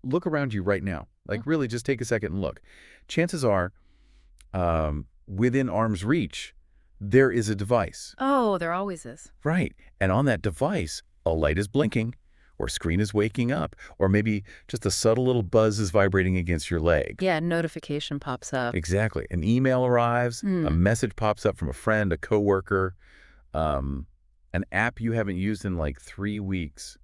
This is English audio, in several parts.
look around you right now. Like, really, just take a second and look. Chances are, within arm's reach, there is a device. Oh, there always is. Right. And on that device, a light is blinking, or screen is waking up, or maybe just a subtle little buzz is vibrating against your leg. Yeah, notification pops up. Exactly. An email arrives, a message pops up from a friend, a coworker, an app you haven't used in like 3 weeks.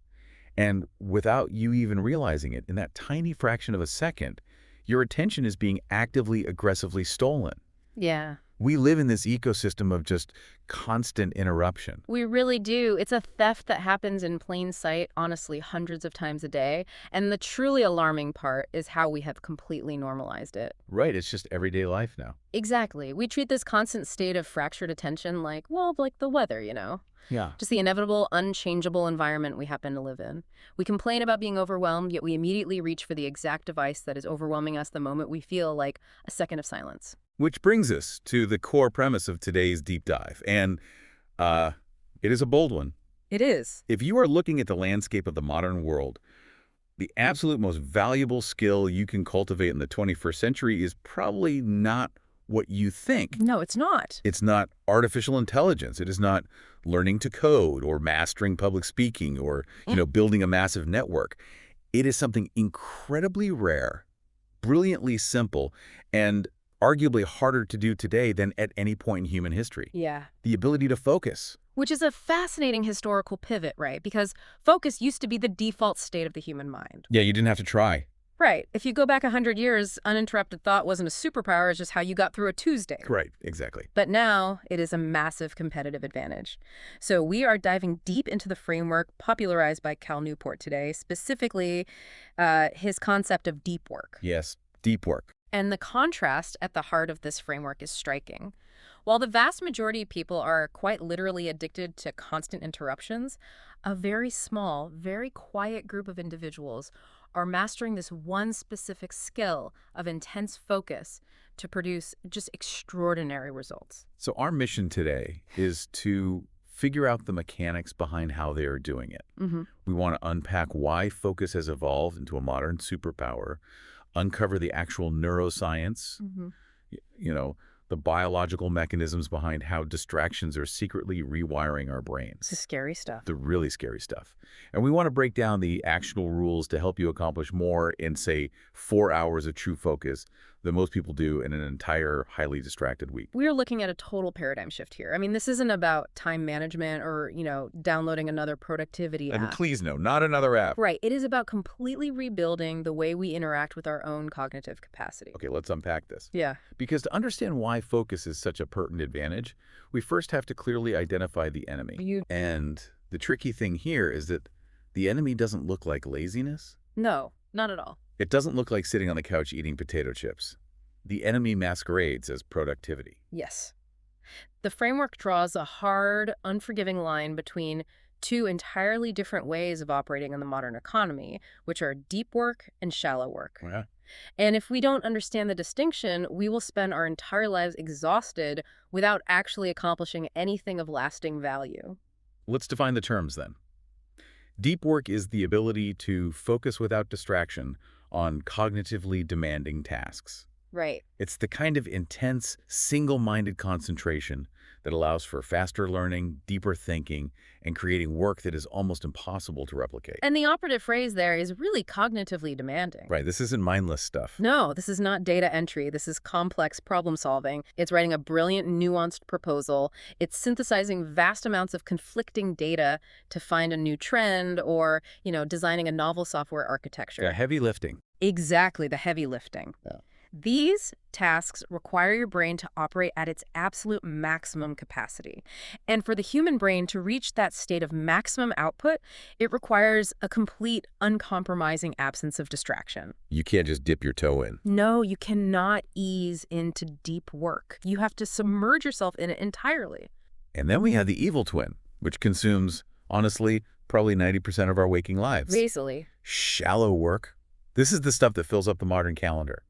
And without you even realizing it, in that tiny fraction of a second, your attention is being actively, aggressively stolen. Yeah. We live in this ecosystem of just constant interruption. We really do. It's a theft that happens in plain sight, honestly, hundreds of times a day. And the truly alarming part is how we have completely normalized it. Right, it's just everyday life now. Exactly. We treat this constant state of fractured attention like, well, like the weather, Yeah. Just the inevitable, unchangeable environment we happen to live in. We complain about being overwhelmed, yet we immediately reach for the exact device that is overwhelming us the moment we feel like a second of silence. Which brings us to the core premise of today's deep dive. And it is a bold one. It is. If you are looking at the landscape of the modern world, the absolute most valuable skill you can cultivate in the 21st century is probably not what you think. No, it's not. It's not artificial intelligence. It is not learning to code or mastering public speaking or, building a massive network. It is something incredibly rare, brilliantly simple, and arguably harder to do today than at any point in human history. Yeah. The ability to focus. Which is a fascinating historical pivot, right? Because focus used to be the default state of the human mind. Yeah, you didn't have to try. Right. If you go back 100 years, uninterrupted thought wasn't a superpower, it's just how you got through a Tuesday. Right, exactly. But now it is a massive competitive advantage. So we are diving deep into the framework popularized by Cal Newport today, specifically his concept of deep work. Yes, deep work. And the contrast at the heart of this framework is striking. While the vast majority of people are quite literally addicted to constant interruptions, a very small, very quiet group of individuals are mastering this one specific skill of intense focus to produce just extraordinary results. So our mission today is to figure out the mechanics behind how they are doing it. We want to unpack why focus has evolved into a modern superpower, uncover the actual neuroscience, the biological mechanisms behind how distractions are secretly rewiring our brains. It's scary stuff. The really scary stuff. And we want to break down the actionable rules to help you accomplish more in, say, 4 hours of true focus than most people do in an entire highly distracted week. We're looking at a total paradigm shift here. I mean, this isn't about time management or, downloading another productivity app. And please no, not another app. Right. It is about completely rebuilding the way we interact with our own cognitive capacity. Okay, let's unpack this. Yeah. Because to understand why focus is such a pertinent advantage, we first have to clearly identify the enemy. And the tricky thing here is that the enemy doesn't look like laziness. No, not at all. It doesn't look like sitting on the couch eating potato chips. The enemy masquerades as productivity. Yes. The framework draws a hard, unforgiving line between two entirely different ways of operating in the modern economy, which are deep work and shallow work. Yeah. And if we don't understand the distinction, we will spend our entire lives exhausted without actually accomplishing anything of lasting value. Let's define the terms then. Deep work is the ability to focus without distraction on cognitively demanding tasks. Right. It's the kind of intense, single-minded concentration that allows for faster learning, deeper thinking, and creating work that is almost impossible to replicate. And the operative phrase there is really cognitively demanding. Right, this isn't mindless stuff. No, this is not data entry. This is complex problem solving. It's writing a brilliant, nuanced proposal. It's synthesizing vast amounts of conflicting data to find a new trend or, designing a novel software architecture. Yeah, heavy lifting. Exactly, the heavy lifting. Yeah. These tasks require your brain to operate at its absolute maximum capacity. And for the human brain to reach that state of maximum output, it requires a complete, uncompromising absence of distraction. You can't just dip your toe in. No, you cannot ease into deep work. You have to submerge yourself in it entirely. And then we have the evil twin, which consumes, honestly, probably 90% of our waking lives. Basically. Shallow work. This is the stuff that fills up the modern calendar.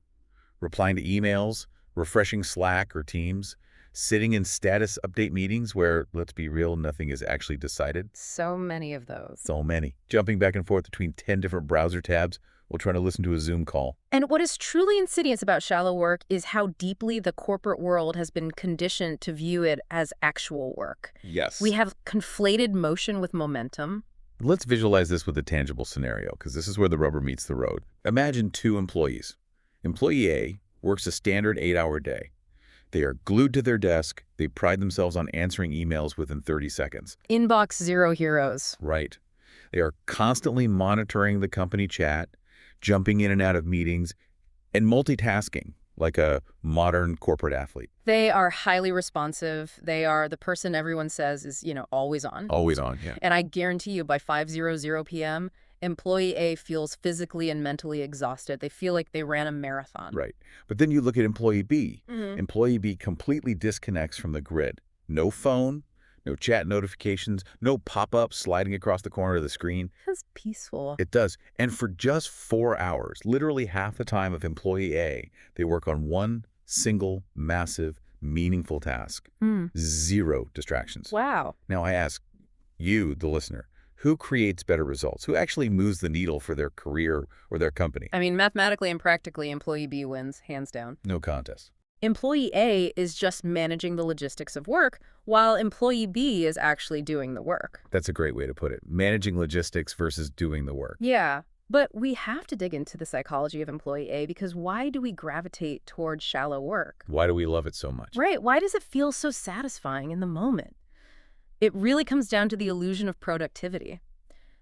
Replying to emails, refreshing Slack or Teams, sitting in status update meetings where, let's be real, nothing is actually decided. So many of those. So many. Jumping back and forth between 10 different browser tabs while trying to listen to a Zoom call. And what is truly insidious about shallow work is how deeply the corporate world has been conditioned to view it as actual work. Yes. We have conflated motion with momentum. Let's visualize this with a tangible scenario, because this is where the rubber meets the road. Imagine two employees. Employee A works a standard 8-hour day. They are glued to their desk. They pride themselves on answering emails within 30 seconds. Inbox zero heroes. Right. They are constantly monitoring the company chat, jumping in and out of meetings, and multitasking like a modern corporate athlete. They are highly responsive. They are the person everyone says is, always on. Always on, yeah. And I guarantee you by 5:00 p.m., employee A feels physically and mentally exhausted. They feel like they ran a marathon. Right. But then you look at employee B. Employee B completely disconnects from the grid. No phone, no chat notifications, no pop-ups sliding across the corner of the screen. That's peaceful. It does. And for just 4 hours, literally half the time of employee A, they work on one single, massive, meaningful task. Zero distractions. Wow. Now I ask you, the listener, who creates better results? Who actually moves the needle for their career or their company? I mean, mathematically and practically, employee B wins, hands down. No contest. Employee A is just managing the logistics of work, while employee B is actually doing the work. That's a great way to put it. Managing logistics versus doing the work. Yeah, but we have to dig into the psychology of employee A, because why do we gravitate towards shallow work? Why do we love it so much? Right, why does it feel so satisfying in the moment? It really comes down to the illusion of productivity.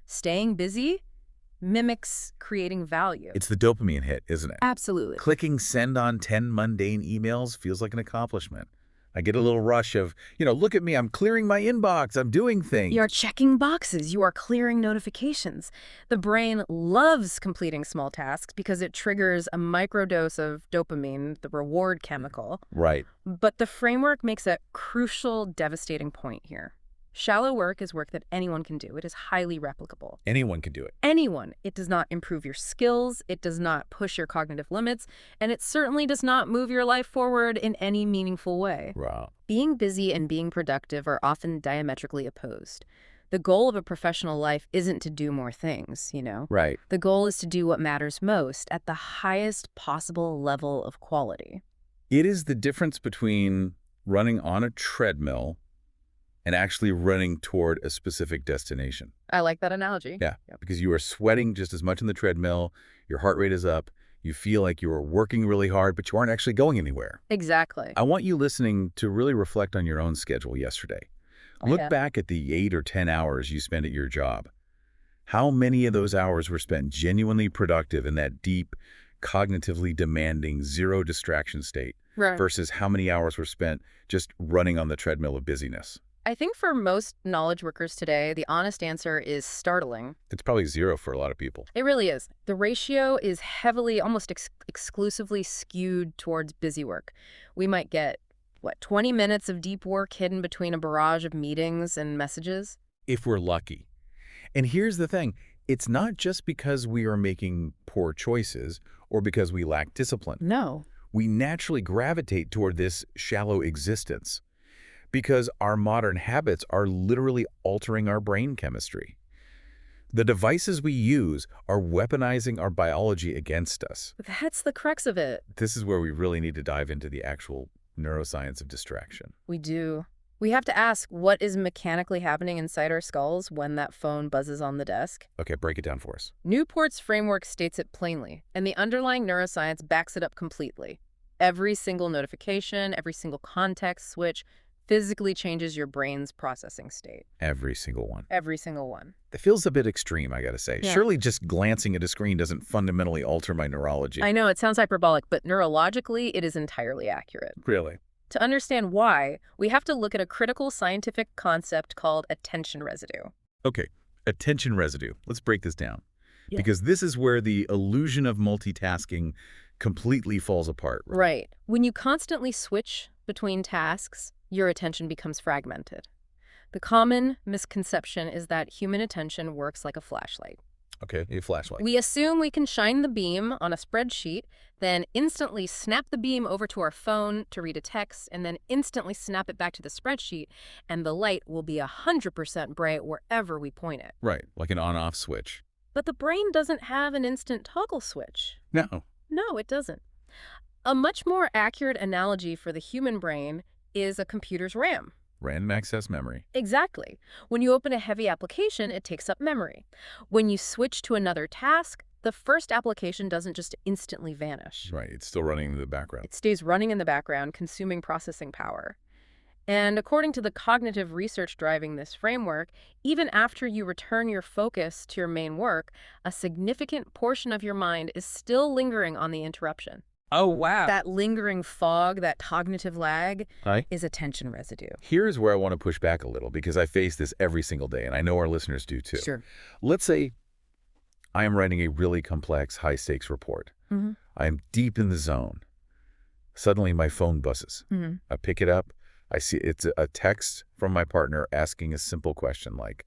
Staying busy mimics creating value. It's the dopamine hit, isn't it? Absolutely. Clicking send on 10 mundane emails feels like an accomplishment. I get a little rush of, look at me, I'm clearing my inbox, I'm doing things. You're checking boxes, you are clearing notifications. The brain loves completing small tasks because it triggers a microdose of dopamine, the reward chemical. Right. But the framework makes a crucial, devastating point here. Shallow work is work that anyone can do. It is highly replicable. Anyone can do it. Anyone. It does not improve your skills, it does not push your cognitive limits, and it certainly does not move your life forward in any meaningful way. Wow. Being busy and being productive are often diametrically opposed. The goal of a professional life isn't to do more things, Right. The goal is to do what matters most at the highest possible level of quality. It is the difference between running on a treadmill and actually running toward a specific destination. I like that analogy. Yeah, because you are sweating just as much in the treadmill, your heart rate is up, you feel like you are working really hard, but you aren't actually going anywhere. Exactly. I want you listening to really reflect on your own schedule yesterday. Look back at the 8 or 10 hours you spent at your job. How many of those hours were spent genuinely productive in that deep, cognitively demanding, zero distraction state versus how many hours were spent just running on the treadmill of busyness? I think for most knowledge workers today, the honest answer is startling. It's probably 0 for a lot of people. It really is. The ratio is heavily, almost exclusively skewed towards busy work. We might get, 20 minutes of deep work hidden between a barrage of meetings and messages? If we're lucky. And here's the thing. It's not just because we are making poor choices or because we lack discipline. No. We naturally gravitate toward this shallow existence because our modern habits are literally altering our brain chemistry. The devices we use are weaponizing our biology against us. That's the crux of it. This is where we really need to dive into the actual neuroscience of distraction. We do. We have to ask, what is mechanically happening inside our skulls when that phone buzzes on the desk? Okay, break it down for us. Newport's framework states it plainly, and the underlying neuroscience backs it up completely. Every single notification, every single context switch physically changes your brain's processing state. Every single one. Every single one. It feels a bit extreme, I gotta say. Yeah. Surely just glancing at a screen doesn't fundamentally alter my neurology. I know, it sounds hyperbolic, but neurologically, it is entirely accurate. Really? To understand why, we have to look at a critical scientific concept called attention residue. Okay, attention residue. Let's break this down. Yeah. Because this is where the illusion of multitasking completely falls apart. Right. When you constantly switch between tasks, your attention becomes fragmented. The common misconception is that human attention works like a flashlight. Okay, a flashlight. We assume we can shine the beam on a spreadsheet, then instantly snap the beam over to our phone to read a text, and then instantly snap it back to the spreadsheet, and the light will be 100% bright wherever we point it. Right, like an on-off switch. But the brain doesn't have an instant toggle switch. No. No, it doesn't. A much more accurate analogy for the human brain is a computer's RAM. Random access memory. Exactly. When you open a heavy application, it takes up memory. When you switch to another task, the first application doesn't just instantly vanish. Right, it's still running in the background. It stays running in the background, consuming processing power. And according to the cognitive research driving this framework, even after you return your focus to your main work, a significant portion of your mind is still lingering on the interruption. Oh, wow. That lingering fog, that cognitive lag, Hi. is attention residue. Here's where I want to push back a little because I face this every single day, and I know our listeners do too. Sure. Let's say I am writing a really complex, high-stakes report. I am deep in the zone. Suddenly, my phone buzzes. I pick it up. I see it's a text from my partner asking a simple question like,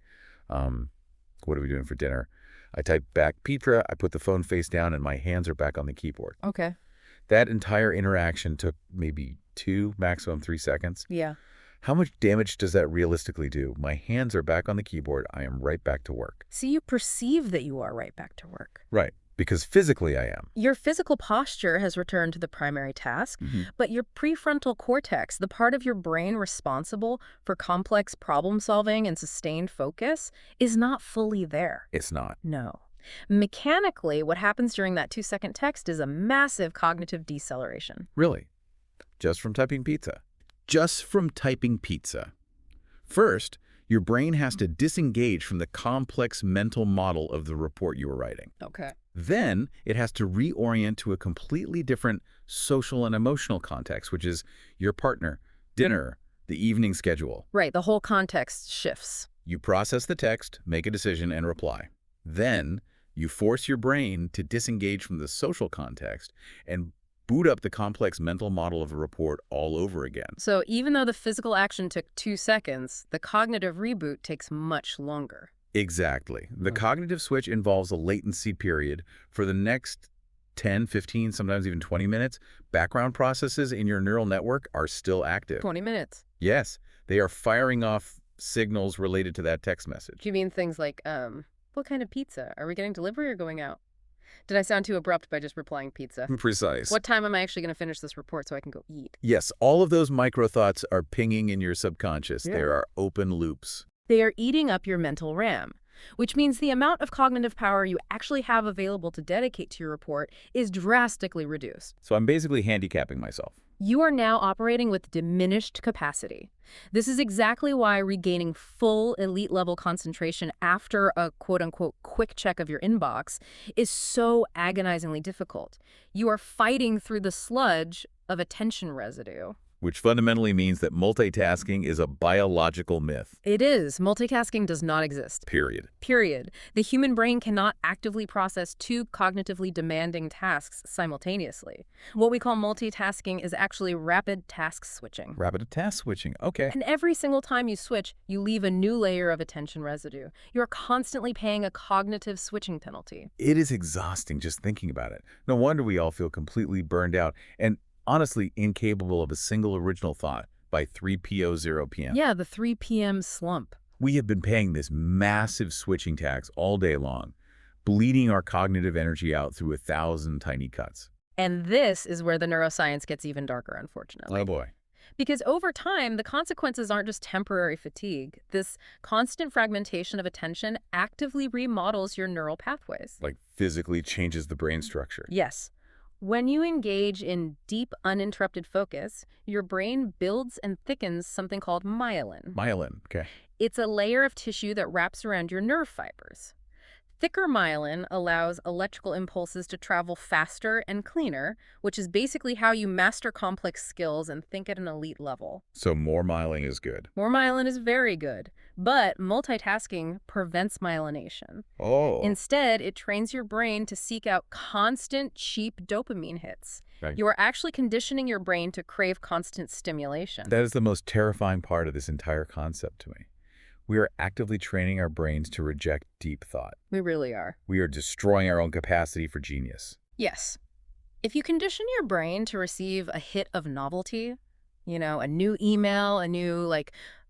what are we doing for dinner? I type back, Petra. I put the phone face down, and my hands are back on the keyboard. Okay. That entire interaction took maybe 2, maximum 3 seconds. Yeah. How much damage does that realistically do? My hands are back on the keyboard. I am right back to work. So you perceive that you are right back to work. Right, because physically I am. Your physical posture has returned to the primary task, but your prefrontal cortex, the part of your brain responsible for complex problem solving and sustained focus, is not fully there. It's not. No. Mechanically, what happens during that 2-second text is a massive cognitive deceleration. Really? Just from typing pizza? Just from typing pizza. First, your brain has to disengage from the complex mental model of the report you were writing. Okay. Then, it has to reorient to a completely different social and emotional context, which is your partner, dinner, the evening schedule. Right, the whole context shifts. You process the text, make a decision, and reply. Then, you force your brain to disengage from the social context and boot up the complex mental model of a report all over again. So even though the physical action took 2 seconds, the cognitive reboot takes much longer. Exactly. The cognitive switch involves a latency period. For the next 10, 15, sometimes even 20 minutes, background processes in your neural network are still active. 20 minutes. Yes, they are firing off signals related to that text message. Do you mean things like, what kind of pizza? Are we getting delivery or going out? Did I sound too abrupt by just replying pizza? Precise. What time am I actually going to finish this report so I can go eat? Yes, all of those micro thoughts are pinging in your subconscious. Yeah. There are open loops. They are eating up your mental RAM, which means the amount of cognitive power you actually have available to dedicate to your report is drastically reduced. So I'm basically handicapping myself. You are now operating with diminished capacity. This is exactly why regaining full elite-level concentration after a quote-unquote quick check of your inbox is so agonizingly difficult. You are fighting through the sludge of attention residue. Which fundamentally means that multitasking is a biological myth. It is. Multitasking does not exist. Period. Period. The human brain cannot actively process 2 cognitively demanding tasks simultaneously. What we call multitasking is actually rapid task switching. Rapid task switching. Okay. And every single time you switch, you leave a new layer of attention residue. You're constantly paying a cognitive switching penalty. It is exhausting just thinking about it. No wonder we all feel completely burned out and honestly incapable of a single original thought by 3:00 p.m. Yeah, the 3 p.m. slump. We have been paying this massive switching tax all day long, bleeding our cognitive energy out through 1,000 tiny cuts. And this is where the neuroscience gets even darker, unfortunately. Oh boy. Because over time, the consequences aren't just temporary fatigue. This constant fragmentation of attention actively remodels your neural pathways. Like physically changes the brain structure. Yes. When you engage in deep, uninterrupted focus, your brain builds and thickens something called myelin. Myelin, okay. It's a layer of tissue that wraps around your nerve fibers. Thicker myelin allows electrical impulses to travel faster and cleaner, which is basically how you master complex skills and think at an elite level. So more myelin is good. More myelin is very good, but multitasking prevents myelination. Oh. Instead, it trains your brain to seek out constant, cheap dopamine hits. Right. You are actually conditioning your brain to crave constant stimulation. That is the most terrifying part of this entire concept to me. We are actively training our brains to reject deep thought. We really are. We are destroying our own capacity for genius. Yes. If you condition your brain to receive a hit of novelty, a new email, a new,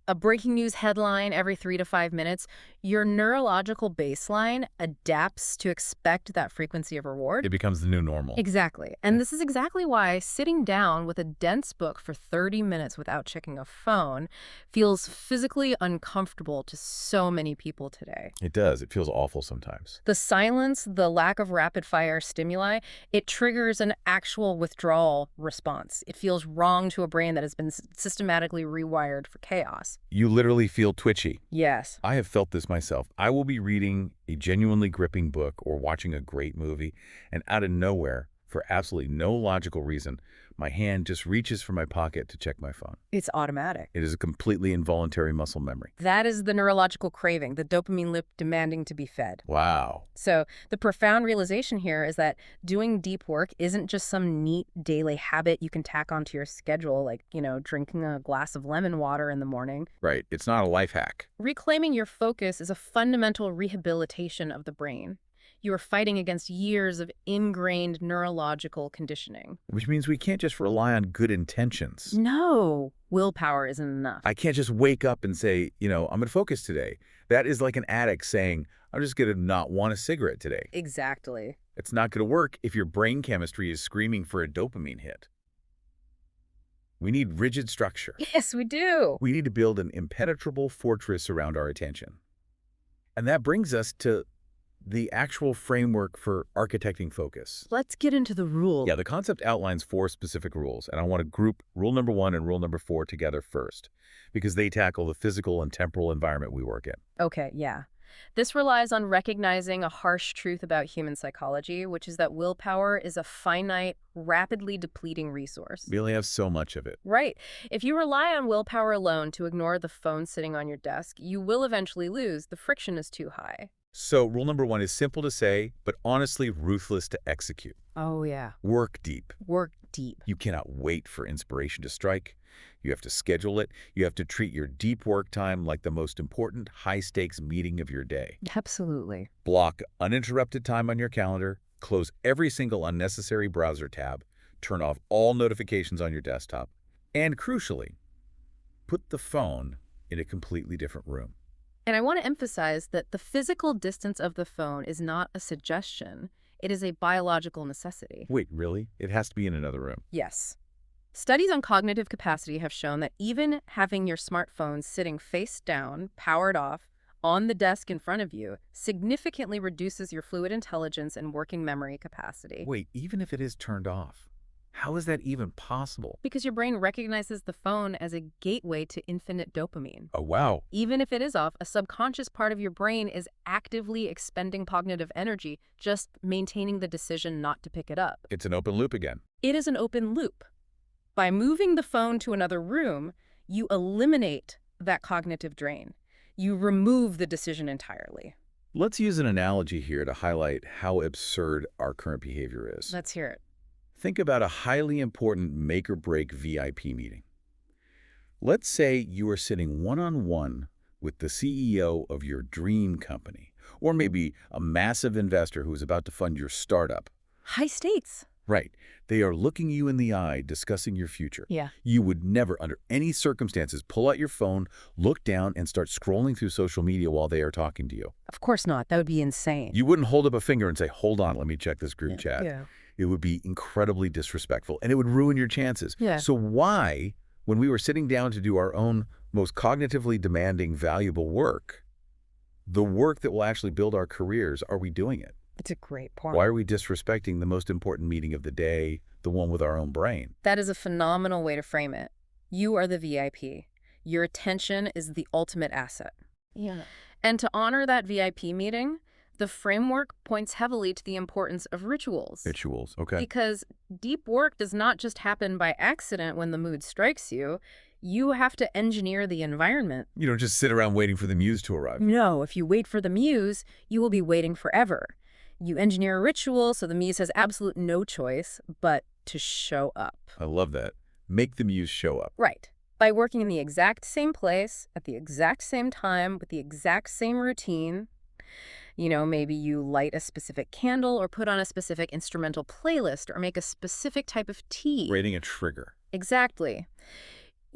a breaking news headline every 3 to 5 minutes, your neurological baseline adapts to expect that frequency of reward. It becomes the new normal. Exactly. And this is exactly why sitting down with a dense book for 30 minutes without checking a phone feels physically uncomfortable to so many people today. It does. It feels awful sometimes. The silence, the lack of rapid-fire stimuli, it triggers an actual withdrawal response. It feels wrong to a brain that has been systematically rewired for chaos. You literally feel twitchy. Yes. I have felt this myself. I will be reading a genuinely gripping book or watching a great movie, and out of nowhere, for absolutely no logical reason, my hand just reaches for my pocket to check my phone. It's automatic. It is a completely involuntary muscle memory. That is the neurological craving, the dopamine loop demanding to be fed. Wow. So the profound realization here is that doing deep work isn't just some neat daily habit you can tack onto your schedule, like, drinking a glass of lemon water in the morning. Right. It's not a life hack. Reclaiming your focus is a fundamental rehabilitation of the brain. You are fighting against years of ingrained neurological conditioning. Which means we can't just rely on good intentions. No, willpower isn't enough. I can't just wake up and say, I'm going to focus today. That is like an addict saying, I'm just going to not want a cigarette today. Exactly. It's not going to work if your brain chemistry is screaming for a dopamine hit. We need rigid structure. Yes, we do. We need to build an impenetrable fortress around our attention. And that brings us to the actual framework for architecting focus. Let's get into the rule. Yeah, the concept outlines 4 specific rules, and I want to group rule number 1 and rule number 4 together first, because they tackle the physical and temporal environment we work in. Okay, yeah. This relies on recognizing a harsh truth about human psychology, which is that willpower is a finite, rapidly depleting resource. We only have so much of it. Right. If you rely on willpower alone to ignore the phone sitting on your desk, you will eventually lose. The friction is too high. So rule number 1 is simple to say, but honestly ruthless to execute. Oh, yeah. Work deep. Work deep. You cannot wait for inspiration to strike. You have to schedule it. You have to treat your deep work time like the most important high-stakes meeting of your day. Absolutely. Block uninterrupted time on your calendar. Close every single unnecessary browser tab. Turn off all notifications on your desktop. And crucially, put the phone in a completely different room. And I want to emphasize that the physical distance of the phone is not a suggestion. It is a biological necessity. Wait, really? It has to be in another room? Yes. Studies on cognitive capacity have shown that even having your smartphone sitting face down, powered off, on the desk in front of you, significantly reduces your fluid intelligence and working memory capacity. Wait, even if it is turned off? How is that even possible? Because your brain recognizes the phone as a gateway to infinite dopamine. Oh, wow. Even if it is off, a subconscious part of your brain is actively expending cognitive energy, just maintaining the decision not to pick it up. It's an open loop again. It is an open loop. By moving the phone to another room, you eliminate that cognitive drain. You remove the decision entirely. Let's use an analogy here to highlight how absurd our current behavior is. Let's hear it. Think about a highly important make-or-break VIP meeting. Let's say you are sitting one-on-one with the CEO of your dream company, or maybe a massive investor who is about to fund your startup. High stakes. Right. They are looking you in the eye, discussing your future. Yeah. You would never, under any circumstances, pull out your phone, look down, and start scrolling through social media while they are talking to you. Of course not. That would be insane. You wouldn't hold up a finger and say, hold on, let me check this group chat. Yeah. It would be incredibly disrespectful, and it would ruin your chances. Yeah. So why, when we were sitting down to do our own most cognitively demanding, valuable work, the work that will actually build our careers, are we doing it? It's a great point. Why are we disrespecting the most important meeting of the day, the one with our own brain? That is a phenomenal way to frame it. You are the VIP. Your attention is the ultimate asset. Yeah. And to honor that VIP meeting, the framework points heavily to the importance of rituals. Rituals, okay. Because deep work does not just happen by accident when the mood strikes you. You have to engineer the environment. You don't just sit around waiting for the muse to arrive. No, if you wait for the muse, you will be waiting forever. You engineer a ritual so the muse has absolute no choice but to show up. I love that. Make the muse show up. Right. By working in the exact same place, at the exact same time, with the exact same routine. Maybe you light a specific candle or put on a specific instrumental playlist or make a specific type of tea. Creating a trigger. Exactly.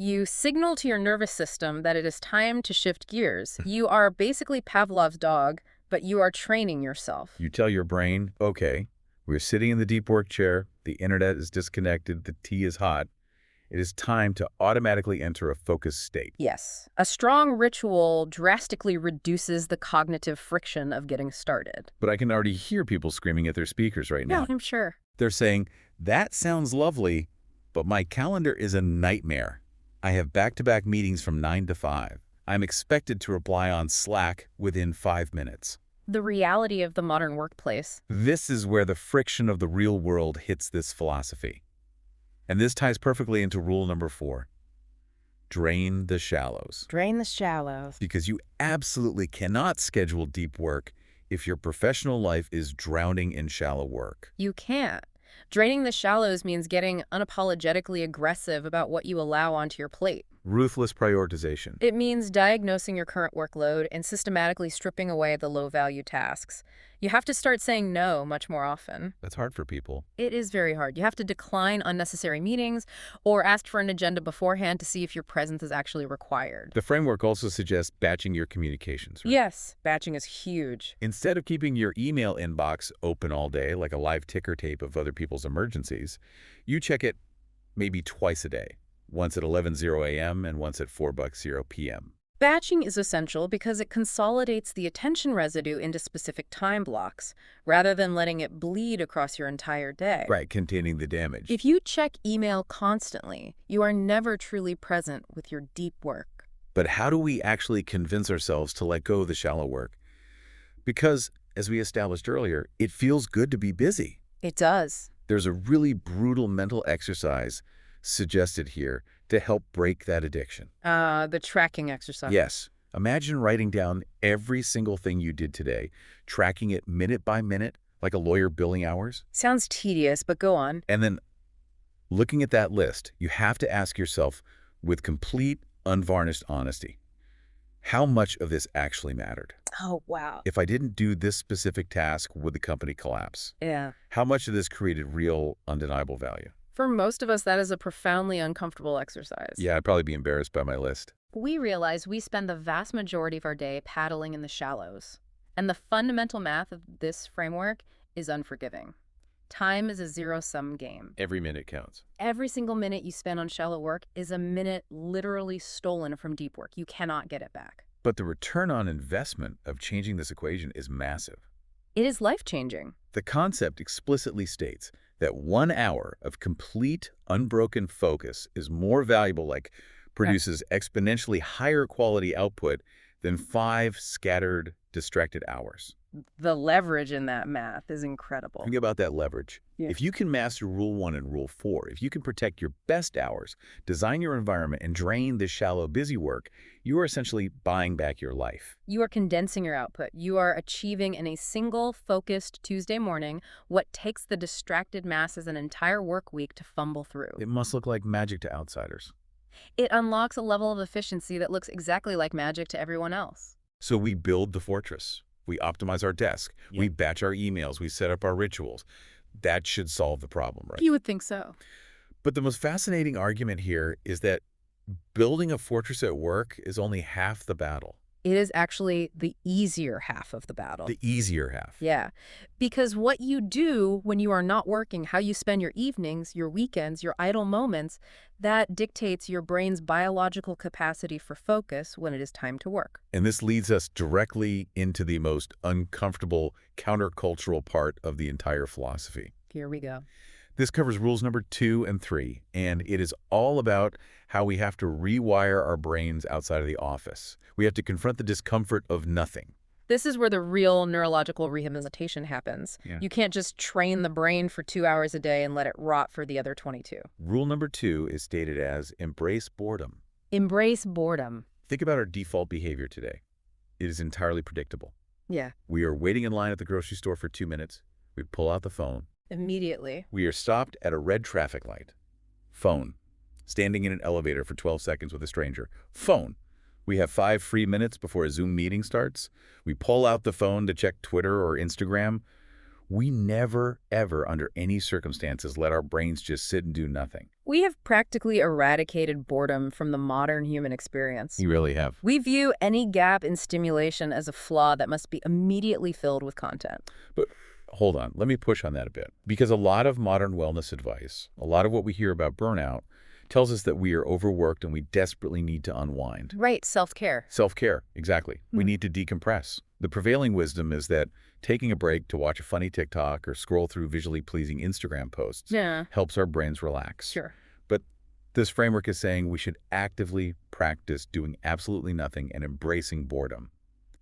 You signal to your nervous system that it is time to shift gears. You are basically Pavlov's dog, but you are training yourself. You tell your brain, okay, we're sitting in the deep work chair, the internet is disconnected, the tea is hot. It is time to automatically enter a focused state. Yes. A strong ritual drastically reduces the cognitive friction of getting started. But I can already hear people screaming at their speakers right Yeah, now. I'm sure. They're saying, that sounds lovely, but my calendar is a nightmare. I have back-to-back meetings from 9 to 5. I'm expected to reply on Slack within 5 minutes. The reality of the modern workplace. This is where the friction of the real world hits this philosophy. And this ties perfectly into rule number 4. Drain the shallows. Drain the shallows. Because you absolutely cannot schedule deep work if your professional life is drowning in shallow work. You can't. Draining the shallows means getting unapologetically aggressive about what you allow onto your plate. Ruthless prioritization. It means diagnosing your current workload and systematically stripping away the low-value tasks. You have to start saying no much more often. That's hard for people. It is very hard. You have to decline unnecessary meetings or ask for an agenda beforehand to see if your presence is actually required. The framework also suggests batching your communications. Right? Yes, batching is huge. Instead of keeping your email inbox open all day like a live ticker tape of other people's emergencies, you check it maybe twice a day, once at 11:00 a.m. and once at 4:00 p.m. Batching is essential because it consolidates the attention residue into specific time blocks, rather than letting it bleed across your entire day. Right, containing the damage. If you check email constantly, you are never truly present with your deep work. But how do we actually convince ourselves to let go of the shallow work? Because, as we established earlier, it feels good to be busy. It does. There's a really brutal mental exercise suggested here to help break that addiction. The tracking exercise. Yes. Imagine writing down every single thing you did today, tracking it minute by minute, like a lawyer billing hours. Sounds tedious, but go on. And then, looking at that list, you have to ask yourself, with complete, unvarnished honesty, how much of this actually mattered? Oh, wow. If I didn't do this specific task, would the company collapse? Yeah. How much of this created real, undeniable value? For most of us, that is a profoundly uncomfortable exercise. Yeah, I'd probably be embarrassed by my list. We realize we spend the vast majority of our day paddling in the shallows. And the fundamental math of this framework is unforgiving. Time is a zero-sum game. Every minute counts. Every single minute you spend on shallow work is a minute literally stolen from deep work. You cannot get it back. But the return on investment of changing this equation is massive. It is life-changing. The concept explicitly states that 1 hour of complete, unbroken focus is more valuable, produces exponentially higher quality output than 5 scattered, distracted hours. The leverage in that math is incredible. Think about that leverage. Yeah. If you can master Rule 1 and Rule 4, if you can protect your best hours, design your environment, and drain the shallow, busy work, you are essentially buying back your life. You are condensing your output. You are achieving in a single, focused Tuesday morning what takes the distracted masses an entire work week to fumble through. It must look like magic to outsiders. It unlocks a level of efficiency that looks exactly like magic to everyone else. So we build the fortress. We optimize our desk. Yeah. We batch our emails. We set up our rituals. That should solve the problem, right? You would think so. But the most fascinating argument here is that building a fortress at work is only half the battle. It is actually the easier half of the battle. The easier half. Yeah, because what you do when you are not working, how you spend your evenings, your weekends, your idle moments, that dictates your brain's biological capacity for focus when it is time to work. And this leads us directly into the most uncomfortable countercultural part of the entire philosophy. Here we go. This covers rules number 2 and 3, and it is all about how we have to rewire our brains outside of the office. We have to confront the discomfort of nothing. This is where the real neurological rehabilitation happens. Yeah. You can't just train the brain for 2 hours a day and let it rot for the other 22. Rule number 2 is stated as embrace boredom. Embrace boredom. Think about our default behavior today. It is entirely predictable. Yeah. We are waiting in line at the grocery store for 2 minutes. We pull out the phone. Immediately. We are stopped at a red traffic light. Phone. Standing in an elevator for 12 seconds with a stranger. Phone. We have 5 free minutes before a Zoom meeting starts. We pull out the phone to check Twitter or Instagram. We never, ever, under any circumstances, let our brains just sit and do nothing. We have practically eradicated boredom from the modern human experience. You really have. We view any gap in stimulation as a flaw that must be immediately filled with content. But hold on, let me push on that a bit. Because a lot of modern wellness advice, a lot of what we hear about burnout, tells us that we are overworked and we desperately need to unwind. Right, self-care. Self-care, exactly. We need to decompress. The prevailing wisdom is that taking a break to watch a funny TikTok or scroll through visually pleasing Instagram posts helps our brains relax. Sure. But this framework is saying we should actively practice doing absolutely nothing and embracing boredom.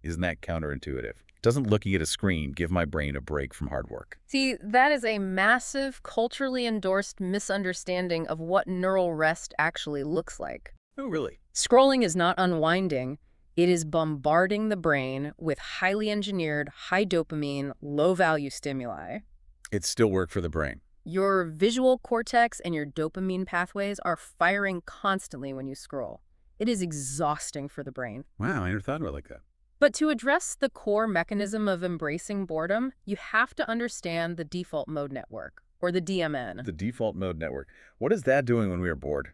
Isn't that counterintuitive? Doesn't looking at a screen give my brain a break from hard work? See, that is a massive, culturally endorsed misunderstanding of what neural rest actually looks like. Oh, really? Scrolling is not unwinding. It is bombarding the brain with highly engineered, high dopamine, low-value stimuli. It's still work for the brain. Your visual cortex and your dopamine pathways are firing constantly when you scroll. It is exhausting for the brain. Wow, I never thought about it like that. But to address the core mechanism of embracing boredom, you have to understand the default mode network, or the DMN. The default mode network. What is that doing when we are bored?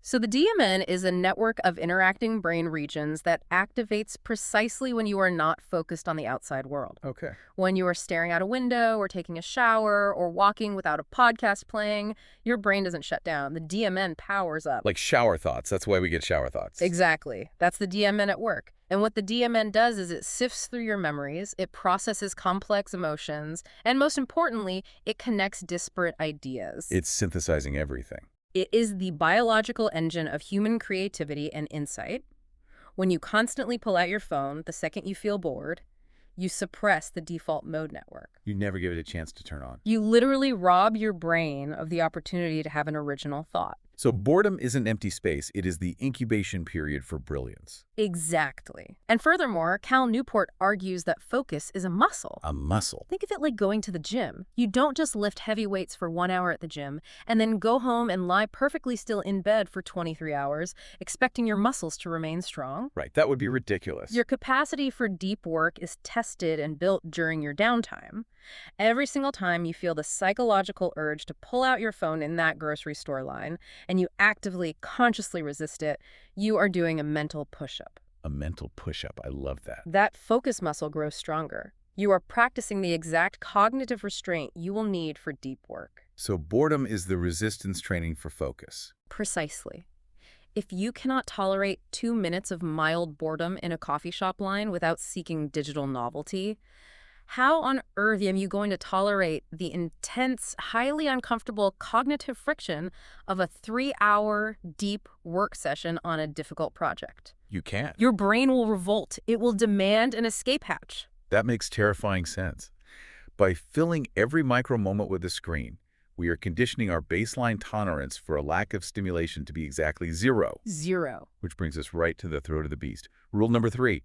So the DMN is a network of interacting brain regions that activates precisely when you are not focused on the outside world. Okay. When you are staring out a window or taking a shower or walking without a podcast playing, your brain doesn't shut down. The DMN powers up. Like shower thoughts. That's why we get shower thoughts. Exactly. That's the DMN at work. And what the DMN does is it sifts through your memories, it processes complex emotions, and most importantly, it connects disparate ideas. It's synthesizing everything. It is the biological engine of human creativity and insight. When you constantly pull out your phone the second you feel bored, you suppress the default mode network. You never give it a chance to turn on. You literally rob your brain of the opportunity to have an original thought. So boredom isn't empty space. It is the incubation period for brilliance. Exactly. And furthermore, Cal Newport argues that focus is a muscle. A muscle. Think of it like going to the gym. You don't just lift heavy weights for 1 hour at the gym and then go home and lie perfectly still in bed for 23 hours, expecting your muscles to remain strong. Right, that would be ridiculous. Your capacity for deep work is tested and built during your downtime. Every single time you feel the psychological urge to pull out your phone in that grocery store line, and you actively, consciously resist it, you are doing a mental push-up. A mental push-up. I love that. That focus muscle grows stronger. You are practicing the exact cognitive restraint you will need for deep work. So boredom is the resistance training for focus. Precisely. If you cannot tolerate 2 minutes of mild boredom in a coffee shop line without seeking digital novelty, how on earth are you going to tolerate the intense, highly uncomfortable cognitive friction of a 3-hour deep work session on a difficult project? You can't. Your brain will revolt. It will demand an escape hatch. That makes terrifying sense. By filling every micro moment with a screen, we are conditioning our baseline tolerance for a lack of stimulation to be exactly 0. 0. Which brings us right to the throat of the beast. Rule number 3,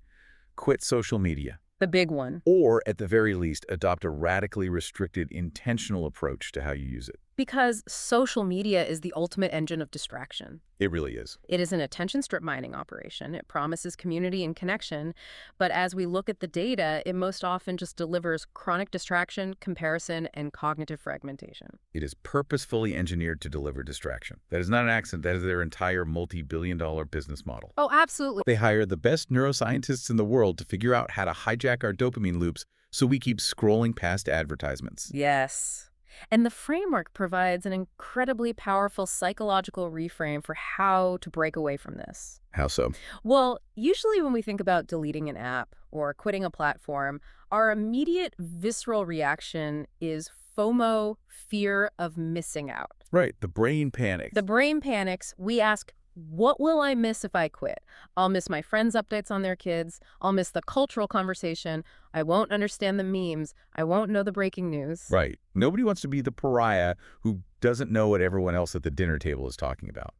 quit social media. The big one. Or, at the very least, adopt a radically restricted, intentional approach to how you use it. Because social media is the ultimate engine of distraction. It really is. It is an attention strip mining operation. It promises community and connection, but as we look at the data, it most often just delivers chronic distraction, comparison, and cognitive fragmentation. It is purposefully engineered to deliver distraction. That is not an accident. That is their entire multi-billion-dollar business model. Oh, absolutely. They hire the best neuroscientists in the world to figure out how to hijack our dopamine loops so we keep scrolling past advertisements. Yes. And the framework provides an incredibly powerful psychological reframe for how to break away from this. How so? Well, usually when we think about deleting an app or quitting a platform, our immediate visceral reaction is FOMO, fear of missing out. Right, the brain panics. The brain panics. We ask, what will I miss if I quit? I'll miss my friends' updates on their kids. I'll miss the cultural conversation. I won't understand the memes. I won't know the breaking news. Right. Nobody wants to be the pariah who doesn't know what everyone else at the dinner table is talking about.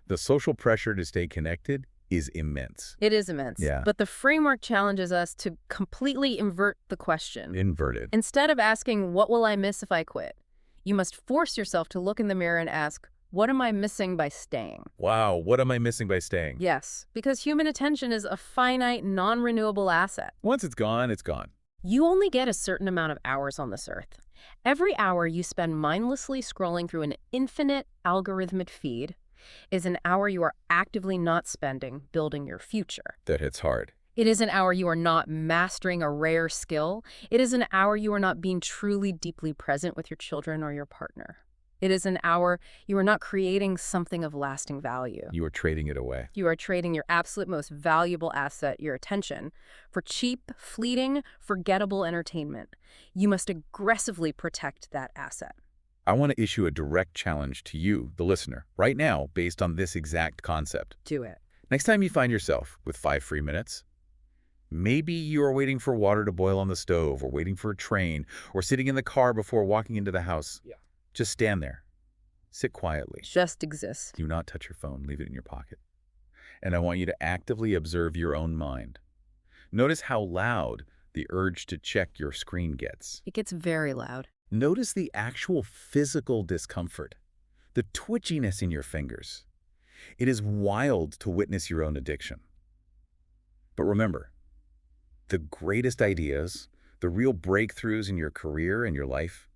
The social pressure to stay connected is immense. It is immense. Yeah. But the framework challenges us to completely invert the question. Inverted. Instead of asking, what will I miss if I quit? You must force yourself to look in the mirror and ask, what am I missing by staying? Wow, what am I missing by staying? Yes, because human attention is a finite, non-renewable asset. Once it's gone, it's gone. You only get a certain amount of hours on this earth. Every hour you spend mindlessly scrolling through an infinite algorithmic feed is an hour you are actively not spending building your future. That hits hard. It is an hour you are not mastering a rare skill. It is an hour you are not being truly deeply present with your children or your partner. It is an hour you are not creating something of lasting value. You are trading it away. You are trading your absolute most valuable asset, your attention, for cheap, fleeting, forgettable entertainment. You must aggressively protect that asset. I want to issue a direct challenge to you, the listener, right now based on this exact concept. Do it. Next time you find yourself with 5 free minutes, maybe you are waiting for water to boil on the stove, or waiting for a train, or sitting in the car before walking into the house. Yeah. Just stand there. Sit quietly. Just exist. Do not touch your phone. Leave it in your pocket. And I want you to actively observe your own mind. Notice how loud the urge to check your screen gets. It gets very loud. Notice the actual physical discomfort, the twitchiness in your fingers. It is wild to witness your own addiction. But remember, the greatest ideas, the real breakthroughs in your career and your life,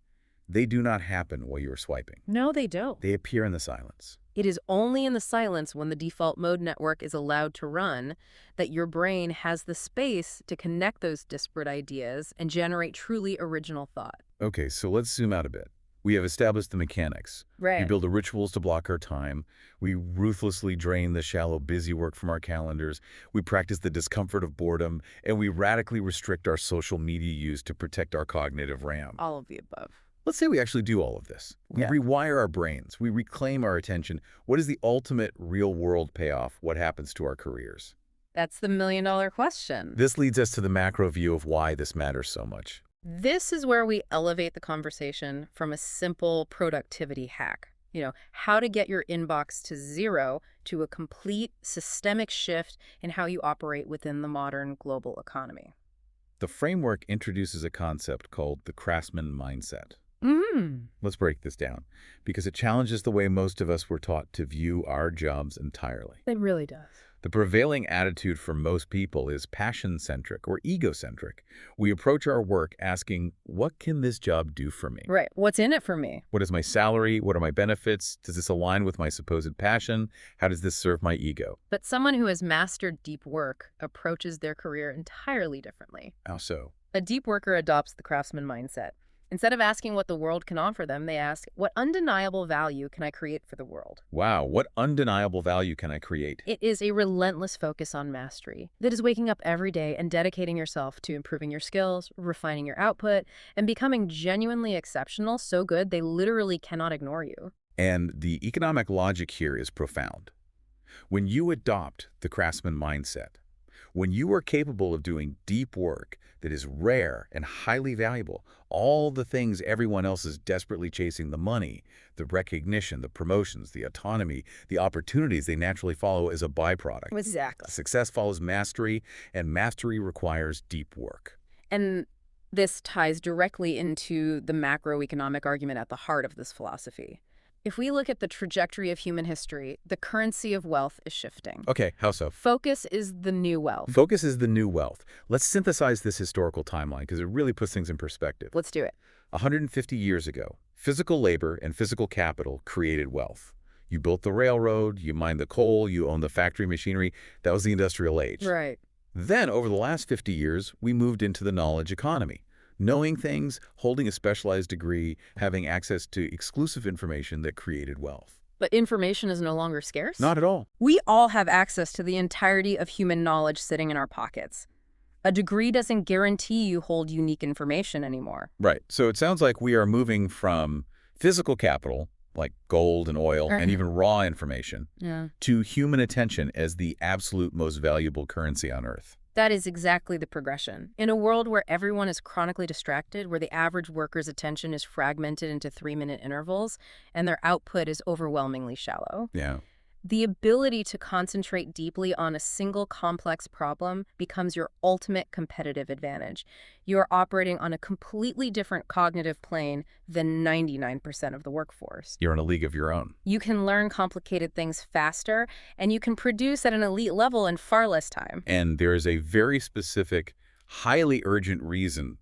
they do not happen while you're swiping. No, they don't. They appear in the silence. It is only in the silence, when the default mode network is allowed to run, that your brain has the space to connect those disparate ideas and generate truly original thought. Okay, so let's zoom out a bit. We have established the mechanics. Right. We build the rituals to block our time. We ruthlessly drain the shallow busy work from our calendars. We practice the discomfort of boredom, and we radically restrict our social media use to protect our cognitive RAM. All of the above. Let's say we actually do all of this. We rewire our brains. We reclaim our attention. What is the ultimate real-world payoff? What happens to our careers? That's the million-dollar question. This leads us to the macro view of why this matters so much. This is where we elevate the conversation from a simple productivity hack. How to get your inbox to 0 to a complete systemic shift in how you operate within the modern global economy. The framework introduces a concept called the craftsman mindset. Let's break this down, because it challenges the way most of us were taught to view our jobs entirely. It really does. The prevailing attitude for most people is passion-centric or egocentric. We approach our work asking, what can this job do for me? Right. What's in it for me? What is my salary? What are my benefits? Does this align with my supposed passion? How does this serve my ego? But someone who has mastered deep work approaches their career entirely differently. How so? A deep worker adopts the craftsman mindset. Instead of asking what the world can offer them, they ask, what undeniable value can I create for the world? Wow, what undeniable value can I create? It is a relentless focus on mastery. That is waking up every day and dedicating yourself to improving your skills, refining your output, and becoming genuinely exceptional, so good they literally cannot ignore you. And the economic logic here is profound. When you adopt the craftsman mindset, when you are capable of doing deep work that is rare and highly valuable, all the things everyone else is desperately chasing, the money, the recognition, the promotions, the autonomy, the opportunities they naturally follow as a byproduct. Exactly. Success follows mastery, and mastery requires deep work. And this ties directly into the macroeconomic argument at the heart of this philosophy. If we look at the trajectory of human history, the currency of wealth is shifting. Okay, how so? Focus is the new wealth. Focus is the new wealth. Let's synthesize this historical timeline because it really puts things in perspective. Let's do it. 150 years ago, physical labor and physical capital created wealth. You built the railroad, you mined the coal, you owned the factory machinery. That was the industrial age. Right. Then, over the last 50 years, we moved into the knowledge economy. Knowing things, holding a specialized degree, having access to exclusive information that created wealth. But information is no longer scarce? Not at all. We all have access to the entirety of human knowledge sitting in our pockets. A degree doesn't guarantee you hold unique information anymore. Right. So it sounds like we are moving from physical capital, like gold and oil, and even raw information, to human attention as the absolute most valuable currency on Earth. That is exactly the progression. In a world where everyone is chronically distracted, where the average worker's attention is fragmented into 3-minute intervals, and their output is overwhelmingly shallow, the ability to concentrate deeply on a single complex problem becomes your ultimate competitive advantage. You are operating on a completely different cognitive plane than 99% of the workforce. You're in a league of your own. You can learn complicated things faster, and you can produce at an elite level in far less time. And there is a very specific highly urgent reason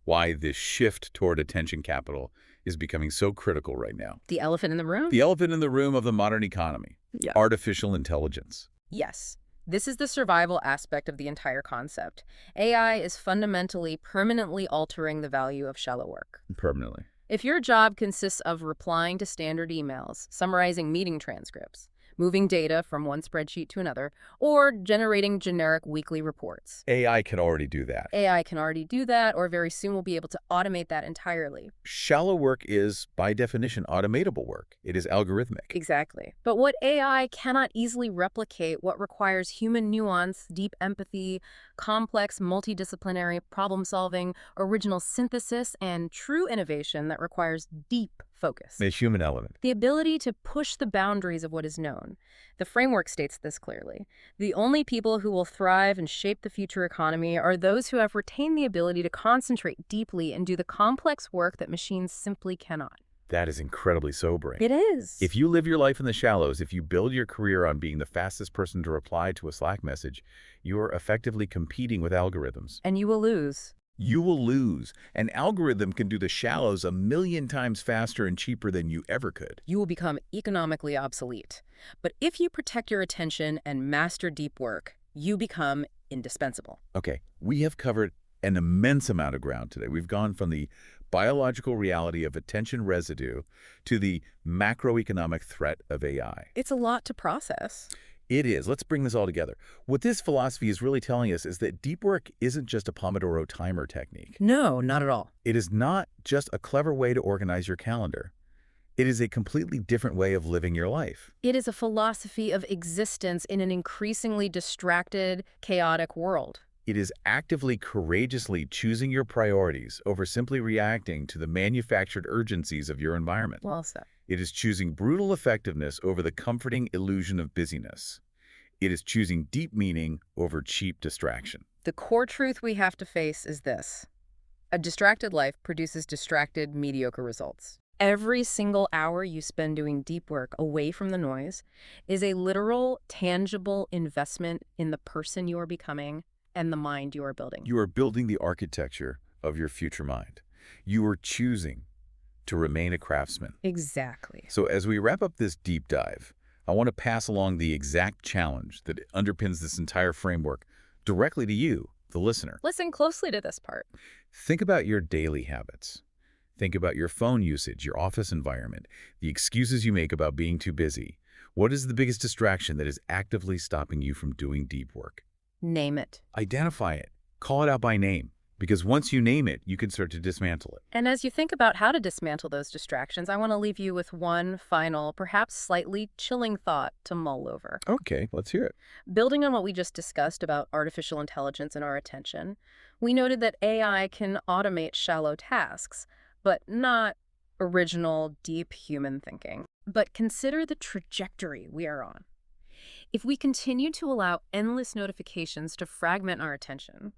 why this shift toward attention capital is becoming so critical right now. The elephant in the room? The elephant in the room of the modern economy, Yeah. artificial intelligence. Yes. This is the survival aspect of the entire concept. AI is fundamentally, permanently altering the value of shallow work. Permanently. If your job consists of replying to standard emails, summarizing meeting transcripts, moving data from one spreadsheet to another, or generating generic weekly reports. AI can already do that. AI can already do that, or very soon will be able to automate that entirely. Shallow work is, by definition, automatable work. It is algorithmic. Exactly. But what AI cannot easily replicate, what requires human nuance, deep empathy, complex multidisciplinary problem solving, original synthesis, and true innovation that requires deep focus. The human element. The ability to push the boundaries of what is known. The framework states this clearly. The only people who will thrive and shape the future economy are those who have retained the ability to concentrate deeply and do the complex work that machines simply cannot. That is incredibly sobering. It is. If you live your life in the shallows, if you build your career on being the fastest person to reply to a Slack message, you are effectively competing with algorithms. And you will lose. You will lose. An algorithm can do the shallows 1,000,000 times faster and cheaper than you ever could. You will become economically obsolete. But if you protect your attention and master deep work, you become indispensable. Okay, we have covered an immense amount of ground today. We've gone from the biological reality of attention residue to the macroeconomic threat of AI. It's a lot to process. It is. Let's bring this all together. What this philosophy is really telling us is that deep work isn't just a Pomodoro timer technique. No, not at all. It is not just a clever way to organize your calendar. It is a completely different way of living your life. It is a philosophy of existence in an increasingly distracted, chaotic world. It is actively, courageously choosing your priorities over simply reacting to the manufactured urgencies of your environment. Well said. It is choosing brutal effectiveness over the comforting illusion of busyness. It is choosing deep meaning over cheap distraction. The core truth we have to face is this. A distracted life produces distracted, mediocre results. Every single hour you spend doing deep work away from the noise is a literal, tangible investment in the person you are becoming and the mind you are building. You are building the architecture of your future mind. You are choosing to remain a craftsman. Exactly. So as we wrap up this deep dive, I want to pass along the exact challenge that underpins this entire framework directly to you, the listener. Listen closely to this part. Think about your daily habits. Think about your phone usage, your office environment, the excuses you make about being too busy. What is the biggest distraction that is actively stopping you from doing deep work? Name it. Identify it. Call it out by name. Because once you name it, you can start to dismantle it. And as you think about how to dismantle those distractions, I want to leave you with one final, perhaps slightly chilling thought to mull over. Okay, let's hear it. Building on what we just discussed about artificial intelligence and our attention, we noted that AI can automate shallow tasks, but not original, deep human thinking. But consider the trajectory we are on. If we continue to allow endless notifications to fragment our attention,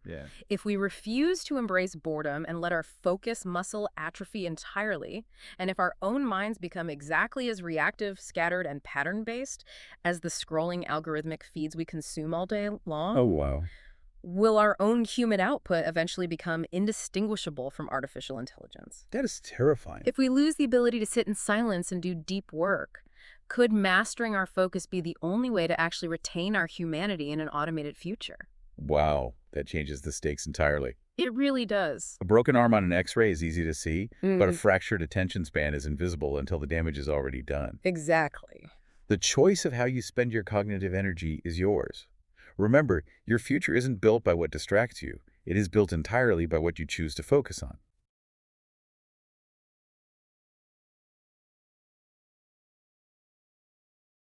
if we refuse to embrace boredom and let our focus muscle atrophy entirely, and if our own minds become exactly as reactive, scattered, and pattern-based as the scrolling algorithmic feeds we consume all day long, Oh, wow. will our own human output eventually become indistinguishable from artificial intelligence? That is terrifying. If we lose the ability to sit in silence and do deep work, could mastering our focus be the only way to actually retain our humanity in an automated future? Wow, that changes the stakes entirely. It really does. A broken arm on an X-ray is easy to see, but a fractured attention span is invisible until the damage is already done. Exactly. The choice of how you spend your cognitive energy is yours. Remember, your future isn't built by what distracts you. It is built entirely by what you choose to focus on.